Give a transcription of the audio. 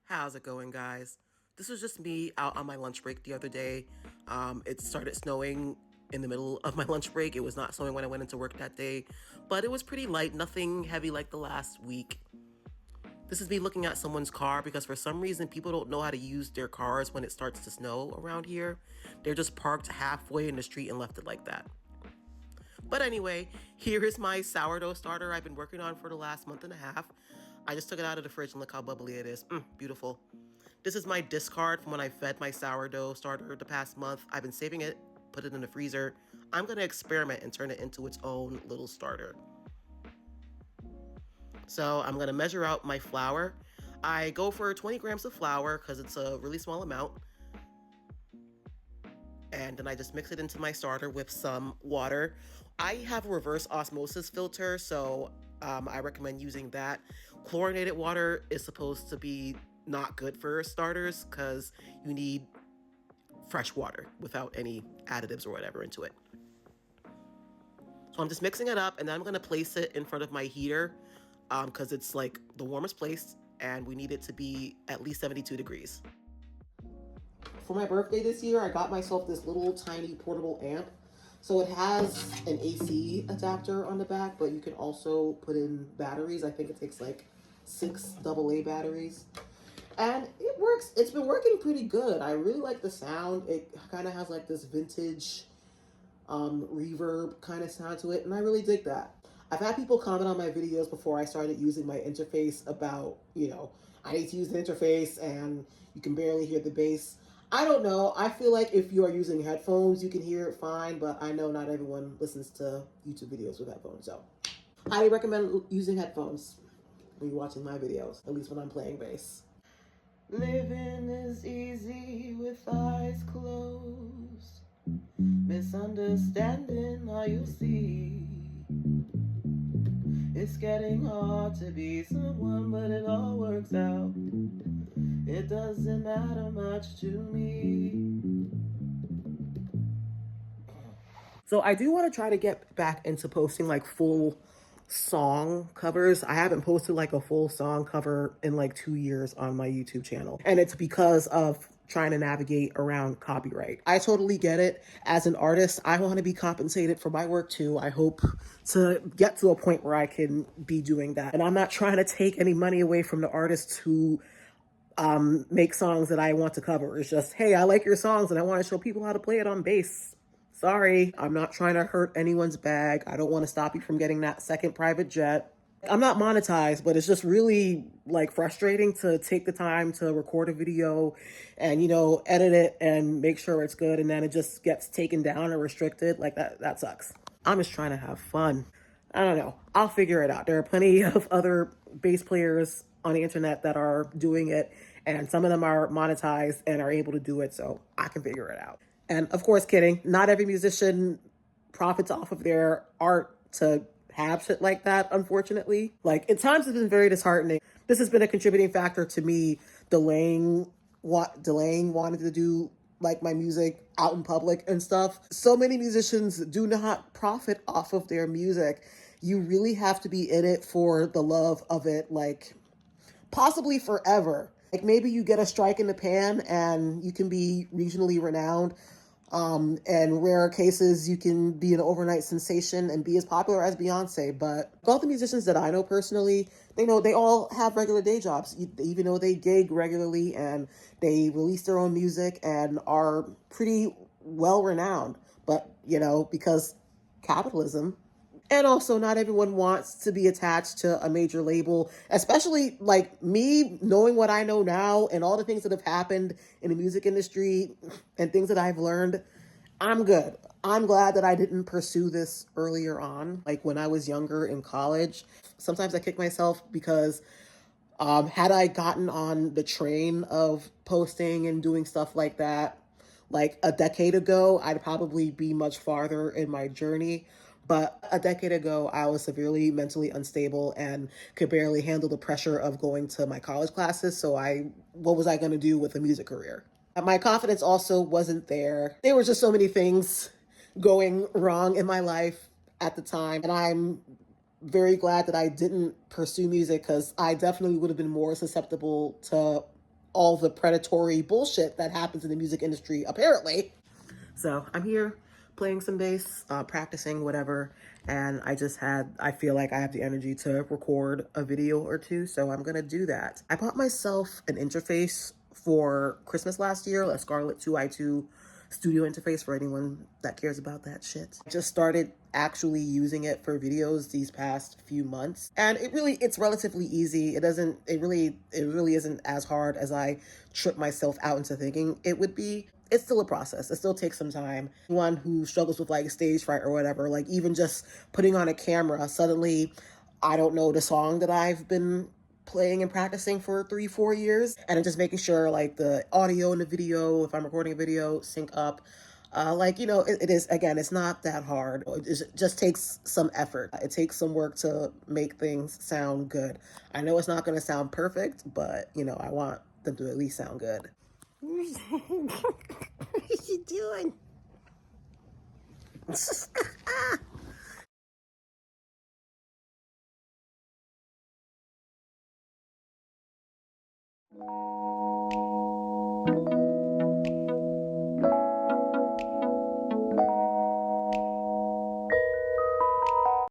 How's it going, guys? This was just me out on my lunch break the other day. It started snowing in the middle of my lunch break. It was not snowing when I went into work that day, but it was pretty light, nothing heavy like the last week. This is me looking at someone's car because for some reason people don't know how to use their cars when it starts to snow around here. They're just parked halfway in the street and left it like that. But anyway, here is my sourdough starter I've been working on for the last month and a half. I just took it out of the fridge and look how bubbly it is. Beautiful. This is my discard from when I fed my sourdough starter the past month. I've been saving it, put it in the freezer. I'm going to experiment and turn it into its own little starter. So I'm going to measure out my flour. I go for 20 grams of flour because it's a really small amount. And then I just mix it into my starter with some water. I have a reverse osmosis filter, so I recommend using that. Chlorinated water is supposed to be not good for starters because you need fresh water without any additives or whatever into it. So I'm just mixing it up, and then I'm going to place it in front of my heater because it's like the warmest place, and we need it to be at least 72 degrees. For my birthday this year, I got myself this little tiny portable amp. So it has an AC adapter on the back, but you can also put in batteries. I think it takes like 6 AA batteries. And it works. It's been working pretty good. I really like the sound. It kind of has like this vintage reverb kind of sound to it, and I really dig that. I've had people comment on my videos before I started using my interface about, I need to use the interface and you can barely hear the bass. I don't know. I feel like if you are using headphones, you can hear it fine, but I know not everyone listens to YouTube videos with headphones, so highly recommend using headphones when you're watching my videos, at least when I'm playing bass. Living is easy with eyes closed. Misunderstanding all you see. It's getting hard to be someone, but it all works out. It doesn't matter much to me. So I do want to try to get back into posting like full song covers. I haven't posted like a full song cover in like 2 years on my YouTube channel. And it's because of trying to navigate around copyright. I totally get it. As an artist, I want to be compensated for my work too. I hope to get to a point where I can be doing that. And I'm not trying to take any money away from the artists who make songs that I want to cover. It's just, hey, I like your songs and I want to show people how to play it on bass. Sorry, I'm not trying to hurt anyone's bag. I don't want to stop you from getting that second private jet. I'm not monetized, but it's just really like frustrating to take the time to record a video and, edit it and make sure it's good. And then it just gets taken down or restricted. Like that sucks. I'm just trying to have fun. I don't know. I'll figure it out. There are plenty of other bass players on the internet that are doing it, and some of them are monetized and are able to do it, so I can figure it out. And of course, kidding, not every musician profits off of their art to have shit like that, unfortunately. Like, at times it's been very disheartening. This has been a contributing factor to me delaying wanting to do like my music out in public and stuff. So many musicians do not profit off of their music. You really have to be in it for the love of it, like possibly forever. Like maybe you get a strike in the pan and you can be regionally renowned. And rare cases, you can be an overnight sensation and be as popular as Beyonce. But all the musicians that I know personally, they all have regular day jobs, even though they gig regularly and they release their own music and are pretty well renowned. But, because capitalism. And also, not everyone wants to be attached to a major label, especially like me, knowing what I know now and all the things that have happened in the music industry and things that I've learned. I'm good. I'm glad that I didn't pursue this earlier on, like when I was younger in college. Sometimes I kick myself because had I gotten on the train of posting and doing stuff like that, like a decade ago, I'd probably be much farther in my journey. But a decade ago, I was severely mentally unstable and could barely handle the pressure of going to my college classes. So what was I going to do with a music career? My confidence also wasn't there. There were just so many things going wrong in my life at the time. And I'm very glad that I didn't pursue music because I definitely would have been more susceptible to all the predatory bullshit that happens in the music industry, apparently. So I'm here playing some bass, practicing, whatever. And I feel like I have the energy to record a video or two. So I'm going to do that. I bought myself an interface for Christmas last year, a Scarlett 2i2 studio interface for anyone that cares about that shit. I just started actually using it for videos these past few months, and it's relatively easy. It really isn't as hard as I trip myself out into thinking it would be. It's still a process. It still takes some time. One who struggles with like stage fright or whatever, like even just putting on a camera, suddenly I don't know the song that I've been playing and practicing for 3-4 years, and I'm just making sure like the audio and the video, if I'm recording a video, sync up. It is, again, it's not that hard. It just takes some effort. It takes some work to make things sound good. I know it's not going to sound perfect, but I want them to at least sound good. What are you doing?